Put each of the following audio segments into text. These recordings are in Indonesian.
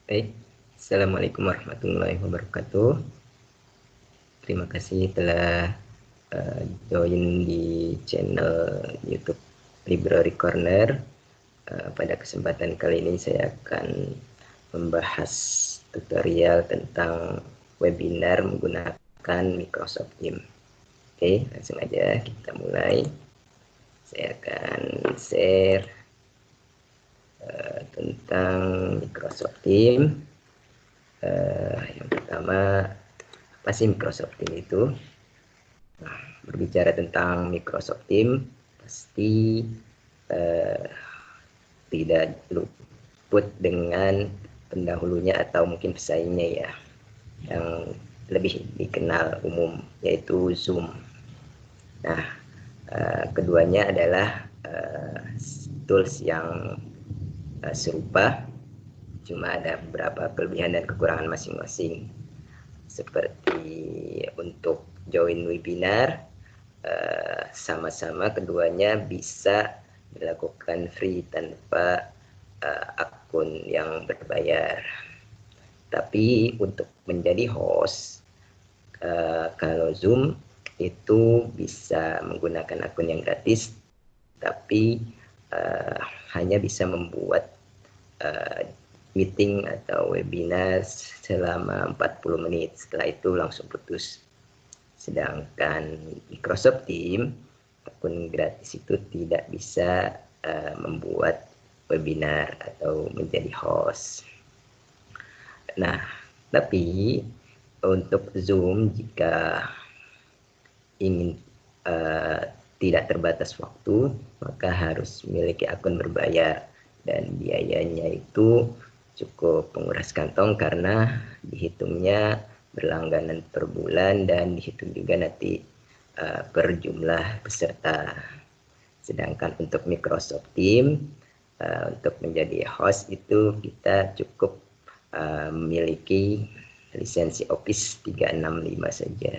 Baik, Assalamualaikum warahmatullahi wabarakatuh. Terima kasih telah join di channel YouTube Library Corner. Pada kesempatan kali ini saya akan membahas tutorial tentang webinar menggunakan Microsoft Teams. Oke, langsung aja kita mulai. Saya akan share tentang Microsoft Teams. Yang pertama, apa sih Microsoft Teams itu? Nah, berbicara tentang Microsoft Teams, pasti eh, tidak luput dengan pendahulunya atau mungkin pesaingnya ya, yang lebih dikenal umum, yaitu Zoom. Nah, keduanya adalah tools yang serupa, cuma ada beberapa kelebihan dan kekurangan masing-masing. Seperti untuk join webinar, sama-sama keduanya bisa dilakukan free tanpa akun yang berbayar. Tapi untuk menjadi host, kalau Zoom itu bisa menggunakan akun yang gratis, tapi hanya bisa membuat meeting atau webinar selama 40 menit. Setelah itu langsung putus. Sedangkan Microsoft Teams, akun gratis itu tidak bisa membuat webinar atau menjadi host. Nah, tapi untuk Zoom, jika ingin tidak terbatas waktu, maka harus memiliki akun berbayar, dan biayanya itu cukup menguras kantong karena dihitungnya berlangganan per bulan dan dihitung juga nanti per jumlah peserta. Sedangkan untuk Microsoft Teams, untuk menjadi host itu kita cukup memiliki lisensi Office 365 saja.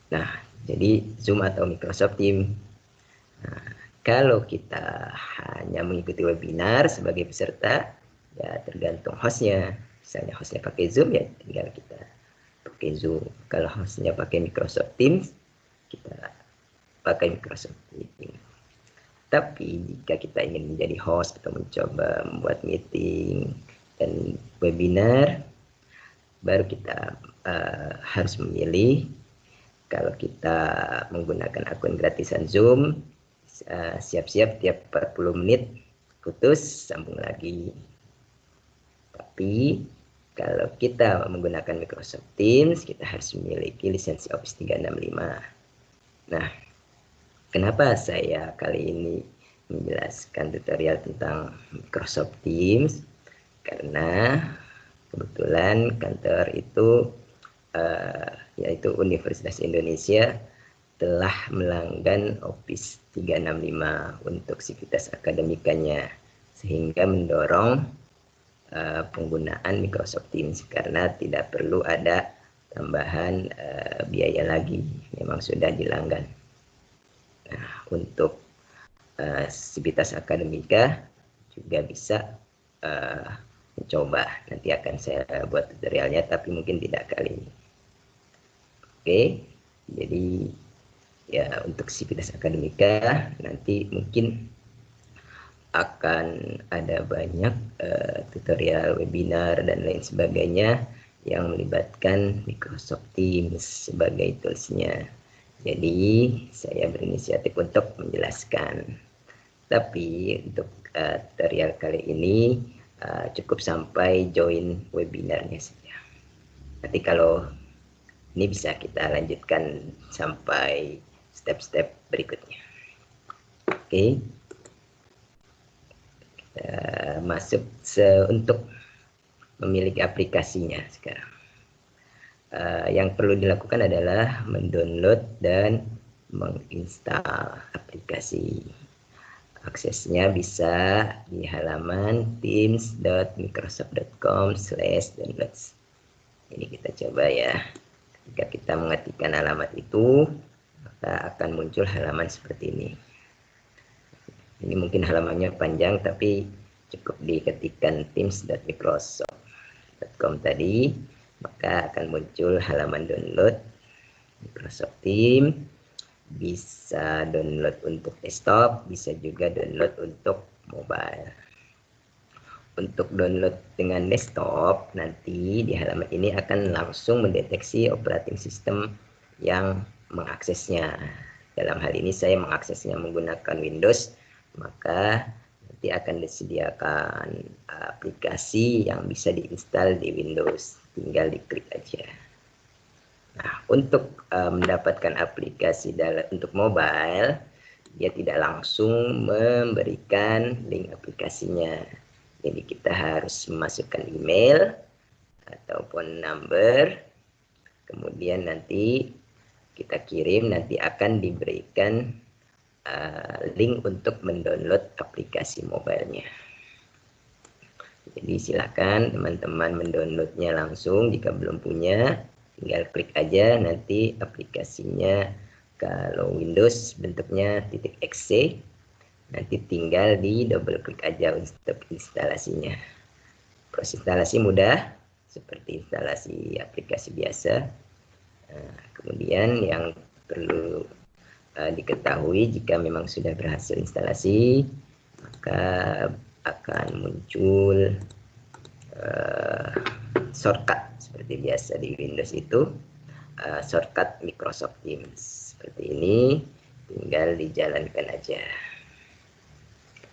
Nah, jadi Zoom atau Microsoft Teams. Nah, kalau kita hanya mengikuti webinar sebagai peserta, ya tergantung hostnya. Misalnya hostnya pakai Zoom, ya tinggal kita pakai Zoom. Kalau hostnya pakai Microsoft Teams, kita pakai Microsoft Teams. Tapi jika kita ingin menjadi host atau mencoba membuat meeting dan webinar, baru kita harus memilih. Kalau kita menggunakan akun gratisan Zoom, siap-siap tiap 40 menit putus, sambung lagi. Tapi kalau kita menggunakan Microsoft Teams, kita harus memiliki lisensi Office 365. Nah, kenapa saya kali ini menjelaskan tutorial tentang Microsoft Teams? Karena kebetulan kantor itu yaitu Universitas Indonesia telah melanggan Office 365 untuk sivitas akademikanya, sehingga mendorong penggunaan Microsoft Teams karena tidak perlu ada tambahan biaya lagi, memang sudah dilanggan. Nah, untuk sivitas akademika juga bisa mencoba. Nanti akan saya buat tutorialnya, tapi mungkin tidak kali ini. Oke, jadi ya untuk sivitas akademika nanti mungkin akan ada banyak tutorial, webinar dan lain sebagainya yang melibatkan Microsoft Teams sebagai toolsnya. Jadi saya berinisiatif untuk menjelaskan. Tapi untuk tutorial kali ini cukup sampai join webinarnya saja. Nanti kalau ini bisa kita lanjutkan sampai step-step berikutnya. Oke, kita masuk untuk memiliki aplikasinya sekarang. Yang perlu dilakukan adalah mendownload dan menginstal aplikasi. Aksesnya bisa di halaman teams.microsoft.com/downloads. Ini kita coba ya. Jika kita mengetikkan alamat itu, maka akan muncul halaman seperti ini. Ini mungkin halamannya panjang, tapi cukup diketikkan teams.microsoft.com tadi, maka akan muncul halaman download Microsoft Teams. Bisa download untuk desktop, bisa juga download untuk mobile. Untuk download dengan desktop, nanti di halaman ini akan langsung mendeteksi operating system yang mengaksesnya. Dalam hal ini saya mengaksesnya menggunakan Windows, maka nanti akan disediakan aplikasi yang bisa diinstal di Windows, tinggal diklik aja. Nah, untuk mendapatkan aplikasi untuk mobile, dia tidak langsung memberikan link aplikasinya. Jadi kita harus memasukkan email ataupun number, kemudian nanti kita kirim, nanti akan diberikan link untuk mendownload aplikasi mobilenya. Jadi silakan teman-teman mendownloadnya langsung jika belum punya, tinggal klik aja nanti aplikasinya. Kalau Windows bentuknya .exe, nanti tinggal di double klik aja untuk instalasinya. Proses instalasi mudah seperti instalasi aplikasi biasa. Kemudian yang perlu diketahui, jika memang sudah berhasil instalasi, maka akan muncul shortcut seperti biasa di Windows itu, shortcut Microsoft Teams seperti ini, tinggal dijalankan aja.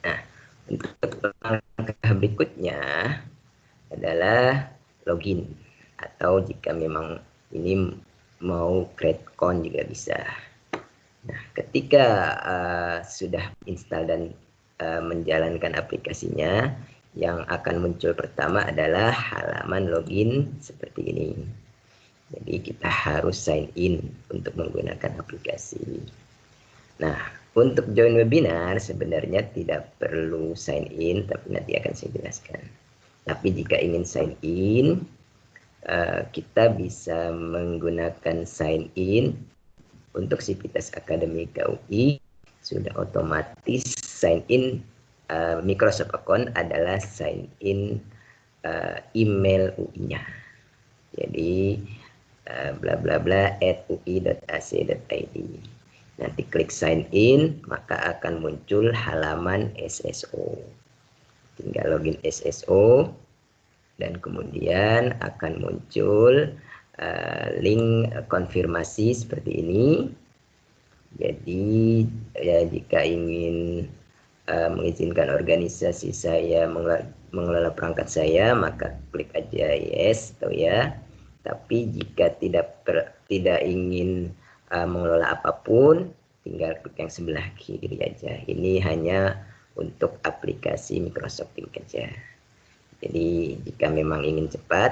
Nah, untuk langkah berikutnya adalah login, atau jika memang ini mau create account juga bisa. Nah, ketika sudah install dan menjalankan aplikasinya, yang akan muncul pertama adalah halaman login seperti ini. Jadi kita harus sign in untuk menggunakan aplikasi. Nah, untuk join webinar sebenarnya tidak perlu sign in, tapi nanti akan saya jelaskan. Tapi jika ingin sign in, kita bisa menggunakan sign in untuk Sivitas Akademika UI. Sudah otomatis sign in Microsoft account adalah sign in email UI-nya. Jadi bla bla bla @ui.ac.id. Nanti klik sign in, maka akan muncul halaman SSO. Tinggal login SSO dan kemudian akan muncul link konfirmasi seperti ini. Jadi ya, jika ingin mengizinkan organisasi saya mengelola perangkat saya, maka klik aja yes atau ya. Tapi jika tidak ingin mengelola apapun, tinggal klik yang sebelah kiri aja. Ini hanya untuk aplikasi Microsoft Teams saja. Jadi jika memang ingin cepat,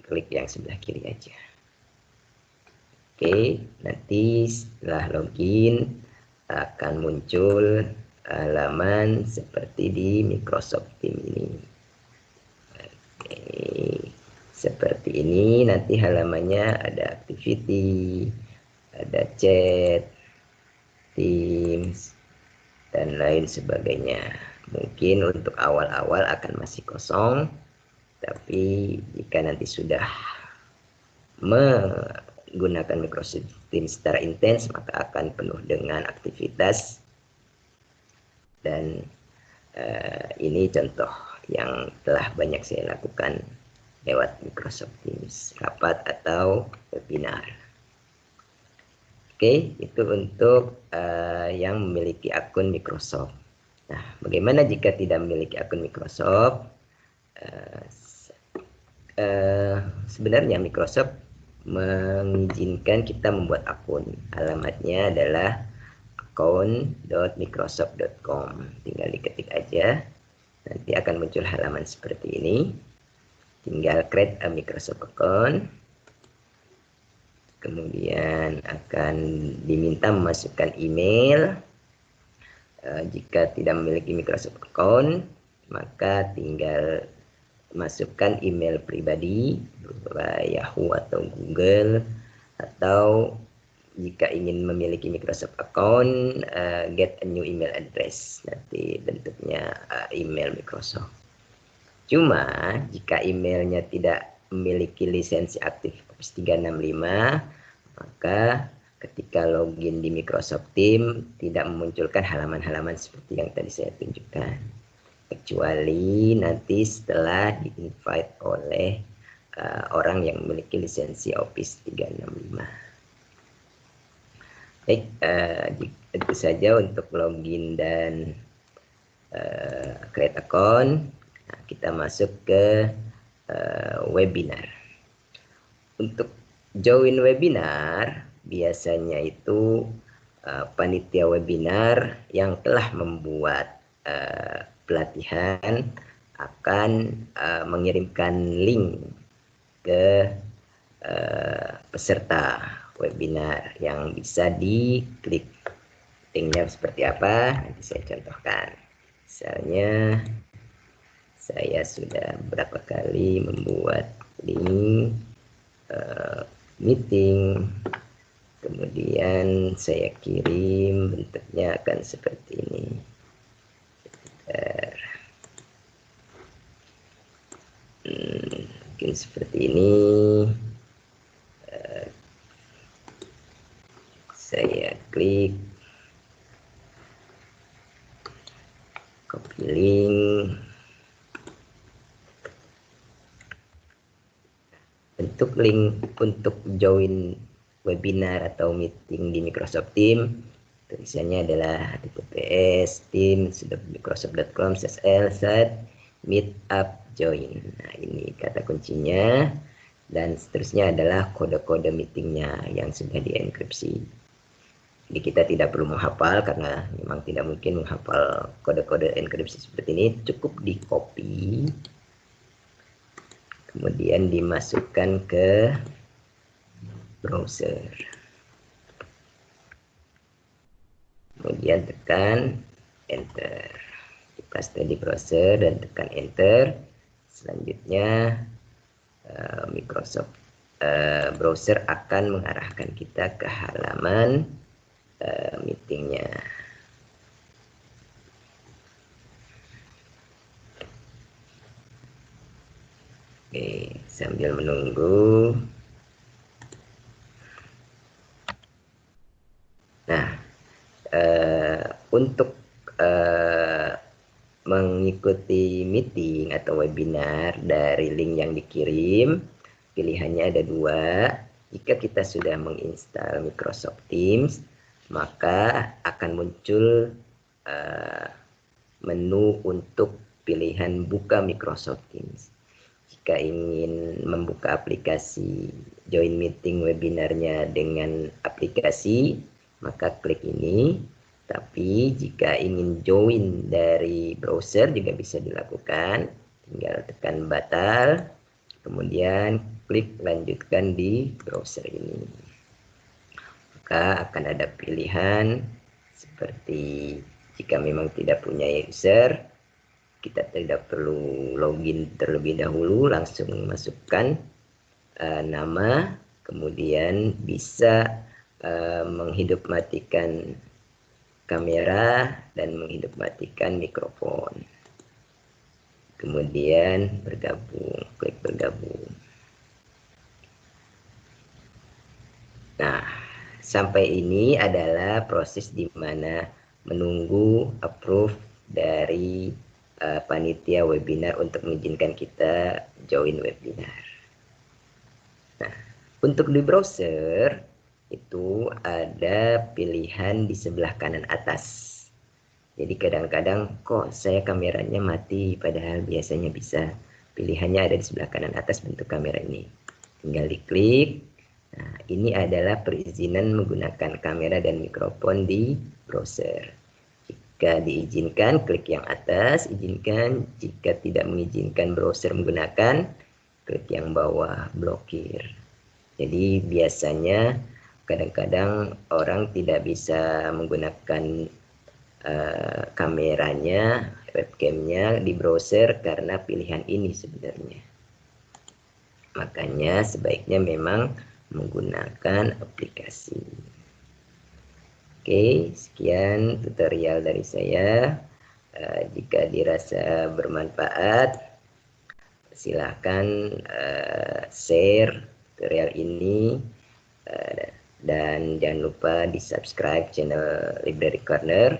klik yang sebelah kiri aja. Oke, nanti setelah login akan muncul halaman seperti di Microsoft Teams ini. Oke, seperti ini. Nanti halamannya ada activity, ada chat, Teams, dan lain sebagainya. Mungkin untuk awal-awal akan masih kosong, tapi jika nanti sudah menggunakan Microsoft Teams secara intens, maka akan penuh dengan aktivitas. Dan ini contoh yang telah banyak saya lakukan lewat Microsoft Teams, rapat atau webinar. Oke, itu untuk yang memiliki akun Microsoft. Nah, bagaimana jika tidak memiliki akun Microsoft? Sebenarnya Microsoft mengizinkan kita membuat akun. Alamatnya adalah account.microsoft.com. Tinggal diketik aja, nanti akan muncul halaman seperti ini. Tinggal create a Microsoft account, kemudian akan diminta memasukkan email. Jika tidak memiliki Microsoft account, maka tinggal masukkan email pribadi berupa Yahoo atau Google, atau jika ingin memiliki Microsoft account, get a new email address, nanti bentuknya email Microsoft. Cuma jika emailnya tidak memiliki lisensi aktif Office 365, maka ketika login di Microsoft Teams tidak memunculkan halaman-halaman seperti yang tadi saya tunjukkan. Kecuali nanti setelah di-invite oleh orang yang memiliki lisensi Office 365. Baik, itu saja untuk login dan create account. Nah, kita masuk ke webinar. Untuk join webinar, biasanya itu panitia webinar yang telah membuat pelatihan akan mengirimkan link ke peserta webinar yang bisa diklik. Linknya seperti apa? Nanti saya contohkan. Misalnya saya sudah beberapa kali membuat link meeting, kemudian saya kirim, bentuknya akan seperti ini. Mungkin seperti ini. Saya klik copy link. Bentuk link untuk join webinar atau meeting di Microsoft Teams tulisannya adalah https://microsoft.com/l/meetup/join. Nah, ini kata kuncinya, dan seterusnya adalah kode-kode meetingnya yang sudah dienkripsi. Jadi kita tidak perlu menghafal karena memang tidak mungkin menghafal kode-kode enkripsi seperti ini. Cukup di copy, kemudian dimasukkan ke browser, kemudian tekan enter, dipaste di browser dan tekan enter. Selanjutnya Microsoft browser akan mengarahkan kita ke halaman meetingnya. Oke, sambil menunggu. Nah, untuk mengikuti meeting atau webinar dari link yang dikirim, pilihannya ada dua. Jika kita sudah menginstal Microsoft Teams, maka akan muncul menu untuk pilihan buka Microsoft Teams. Jika ingin membuka aplikasi join meeting webinarnya dengan aplikasi, maka klik ini. Tapi jika ingin join dari browser juga bisa dilakukan. Tinggal tekan batal, kemudian klik lanjutkan di browser ini. Maka akan ada pilihan seperti jika memang tidak punya user, kita tidak perlu login terlebih dahulu, langsung masukkan nama, kemudian bisa menghidupmatikan kamera dan menghidupmatikan mikrofon. Kemudian bergabung, klik bergabung. Nah, sampai ini adalah proses di mana menunggu approve dari panitia webinar untuk mengizinkan kita join webinar. Nah, untuk di browser itu ada pilihan di sebelah kanan atas. Jadi kadang-kadang kok saya kameranya mati, padahal biasanya bisa. Pilihannya ada di sebelah kanan atas bentuk kamera ini. Tinggal diklik. Nah, ini adalah perizinan menggunakan kamera dan mikrofon di browser. Jika diizinkan, klik yang atas, izinkan. Jika tidak mengizinkan browser menggunakan, klik yang bawah, blokir. Jadi biasanya kadang-kadang orang tidak bisa menggunakan kameranya, webcamnya di browser karena pilihan ini sebenarnya. Makanya sebaiknya memang menggunakan aplikasi. Oke, sekian tutorial dari saya. Jika dirasa bermanfaat, silahkan share tutorial ini dan jangan lupa di subscribe channel Library Corner.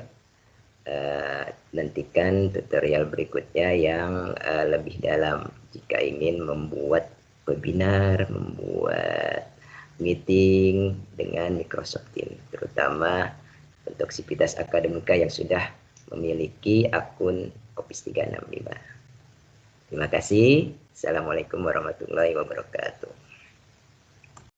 Nantikan tutorial berikutnya yang lebih dalam jika ingin membuat webinar, membuat meeting dengan Microsoft Teams, terutama untuk sivitas akademika yang sudah memiliki akun Office 365. Terima kasih. Assalamualaikum warahmatullahi wabarakatuh.